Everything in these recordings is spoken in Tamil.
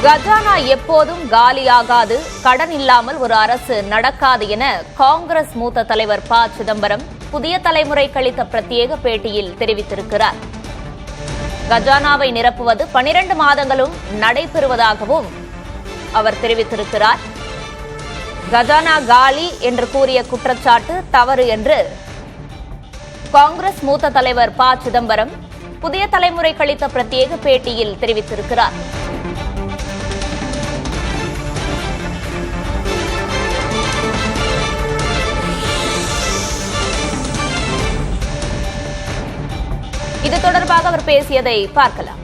கஜானா எப்போதும் காலியாகாது, கடன் இல்லாமல் ஒரு அரசு நடக்காது என காங்கிரஸ் மூத்த தலைவர் ப. சிதம்பரம் புதிய தலைமுறைக்கு அளித்த பிரத்யேக பேட்டியில் தெரிவித்திருக்கிறார். கஜானாவை நிரப்புவது 12 மாதங்களும் நடைபெறுவதாகவும் அவர் தெரிவித்திருக்கிறார். கஜானா காலி என்று கூறிய குற்றச்சாட்டு தவறு என்று காங்கிரஸ் மூத்த தலைவர் ப. சிதம்பரம் புதிய தலைமுறைக்கு அளித்த பிரத்யேக பேட்டியில் தெரிவித்திருக்கிறார். இது தொடர்பாக அவர் பேசியதை பார்க்கலாம்.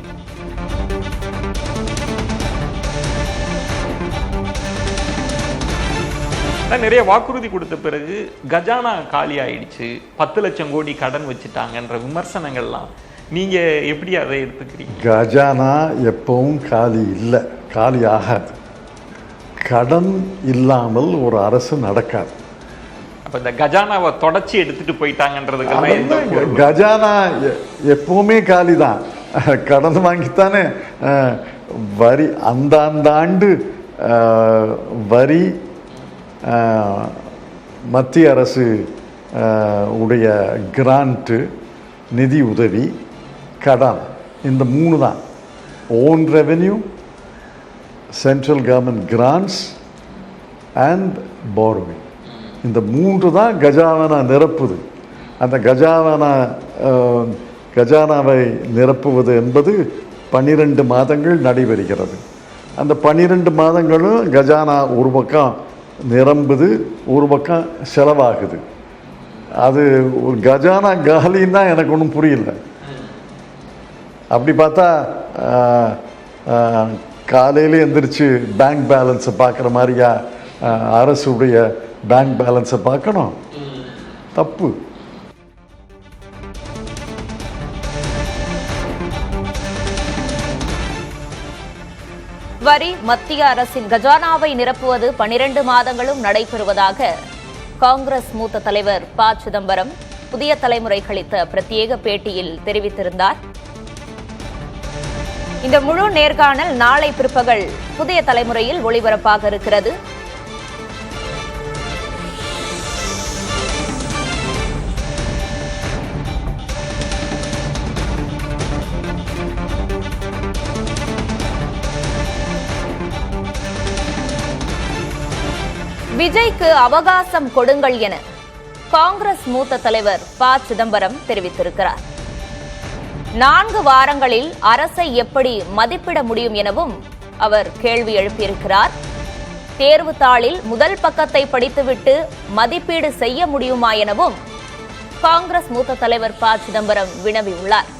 நிறைய வாக்குறுதி கொடுத்த பிறகு கஜானா காலி ஆயிடுச்சு, 10 லட்சம் கோடி கடன் வச்சுட்டாங்கன்ற விமர்சனங்கள்லாம் நீங்க எப்படி அதை எடுத்துக்கிறீங்க? கஜானா எப்பவும் காலி இல்லை, காலி ஆகாது. கடன் இல்லாமல் ஒரு அரசு நடக்காது. அப்ப இந்த கஜானாவை தொடச்சி எடுத்துட்டு போயிட்டாங்கன்றதுக்கு கஜானா எப்பவுமே காலி தான். கடன் வாங்கித்தானே வரி அந்த ஆண்டு வரி மத்திய அரசு உடைய கிராண்ட்டு, நிதி உதவி, கடன், இந்த 3 தான். Own revenue, central government grants and borrowing. இந்த 3 தான் கஜானா நிரப்புது. அந்த கஜானாவை நிரப்புவது என்பது 12 மாதங்கள் நடைபெறுகிறது. அந்த 12 மாதங்களும் கஜானா ஒரு பக்கம் நிரம்புது, ஒரு பக்கம் செலவாகுது. அது ஒரு கஜானா காலின்னா எனக்கு ஒன்றும் புரியல. அப்படி பார்த்தா காலையில் எந்திரிச்சு பேங்க் பேலன்ஸை பார்க்குற மாதிரியா அரசுடைய பேங்க் பேலன்ஸை பார்க்கணும்? தப்பு. வரி மத்திய அரசின் கஜானாவை நிரப்புவது 12 மாதங்களும் நடைபெறுவதாக காங்கிரஸ் மூத்த தலைவர் ப. சிதம்பரம் புதிய தலைமுறைக்கு அளித்த பிரத்யேக பேட்டியில் தெரிவித்திருந்தார். இந்த முழு நேர்காணல் நாளை பிற்பகல் புதிய தலைமுறையில் ஒளிபரப்பாக இருக்கிறது. விஜய்க்கு அவகாசம் கொடுங்கள் என காங்கிரஸ் மூத்த தலைவர் ப. சிதம்பரம் தெரிவித்திருக்கிறார். 4 வாரங்களில் அரசை எப்படி மதிப்பிட முடியும் எனவும் அவர் கேள்வி எழுப்பியிருக்கிறார். தேர்வு தாளில் முதல் பக்கத்தை படித்துவிட்டு மதிப்பீடு செய்ய முடியுமா எனவும் காங்கிரஸ் மூத்த தலைவர் ப. சிதம்பரம் வினவியுள்ளார்.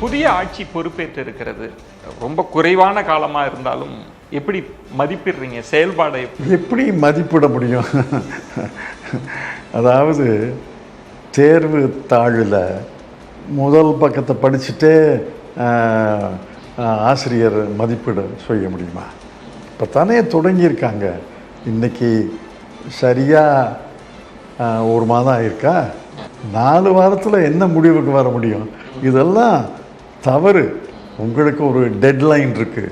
புதிய ஆட்சி பொறுப்பேற்று இருக்கிறது. ரொம்ப குறைவான காலமா இருந்தாலும் எப்படி மதிப்பிடுறீங்க செயல்பாடை? எப்படி மதிப்பிட முடியும்? அதாவது தேர்வு தாளில் முதல் பக்கத்தை படிச்சுட்டே ஆசிரியர் மதிப்பீடு செய்ய முடியுமா? இப்போ தானே தொடங்கியிருக்காங்க. இன்னைக்கு சரியாக 1 மாதம் ஆயிருக்கா? 4 வாரத்தில் என்ன முடிவுக்கு வர முடியும்? இதெல்லாம் தவறு. உங்களுக்கு ஒரு டெட்லைன் இருக்குது.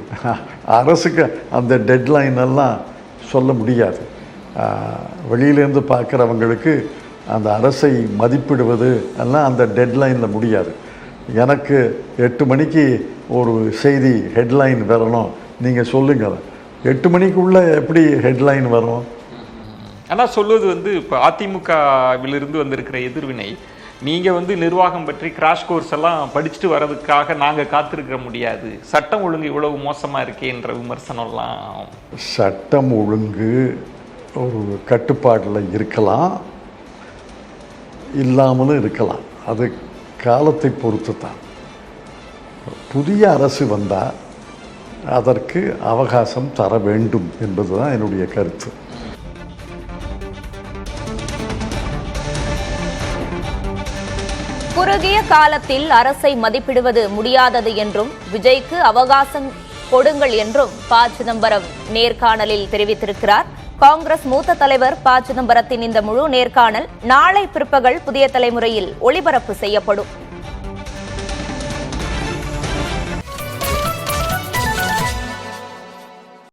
அரசுக்கு அந்த டெட்லைன் எல்லாம் சொல்ல முடியாது. வெளியிலேருந்து பார்க்குறவங்களுக்கு அந்த அரசை மதிப்பிடுவது எல்லாம் அந்த டெட்லைனில் முடியாது. எனக்கு 8 மணிக்கு ஒரு செய்தி ஹெட்லைன் வரணும், நீங்கள் சொல்லுங்கள். 8 மணிக்குள்ளே எப்படி ஹெட்லைன் வரும்? ஆனால் சொல்வது இப்போ அதிமுகவிலிருந்து வந்திருக்கிற எதிர்வினை, நீங்கள் நிர்வாகம் பற்றி கிராஷ் கோர்ஸ் எல்லாம் படிச்சுட்டு வர்றதுக்காக நாங்கள் காத்திருக்க முடியாது, சட்டம் ஒழுங்கு இவ்வளவு மோசமாக இருக்கேன்ற விமர்சனம்லாம். சட்டம் ஒழுங்கு ஒரு கட்டுப்பாட்டில் இருக்கலாம், இல்லாமலும் இருக்கலாம். அது காலத்தை பொறுத்து தான். புதிய அரசு வந்தால் அதற்கு அவகாசம் தர வேண்டும் என்பதுதான் என்னுடைய கருத்து. குறுகிய காலத்தில் அரசை மதிப்பிடுவது முடியாதது என்றும் விஜய்க்கு அவகாசம் கொடுங்கள் என்றும் ப. சிதம்பரம் நேர்காணலில் தெரிவித்திருக்கிறார். காங்கிரஸ் மூத்த தலைவர் ப. சிதம்பரத்தின் இந்த முழு நேர்காணல் நாளை பிற்பகல் புதிய தலைமுறையில் ஒளிபரப்பு செய்யப்படும்.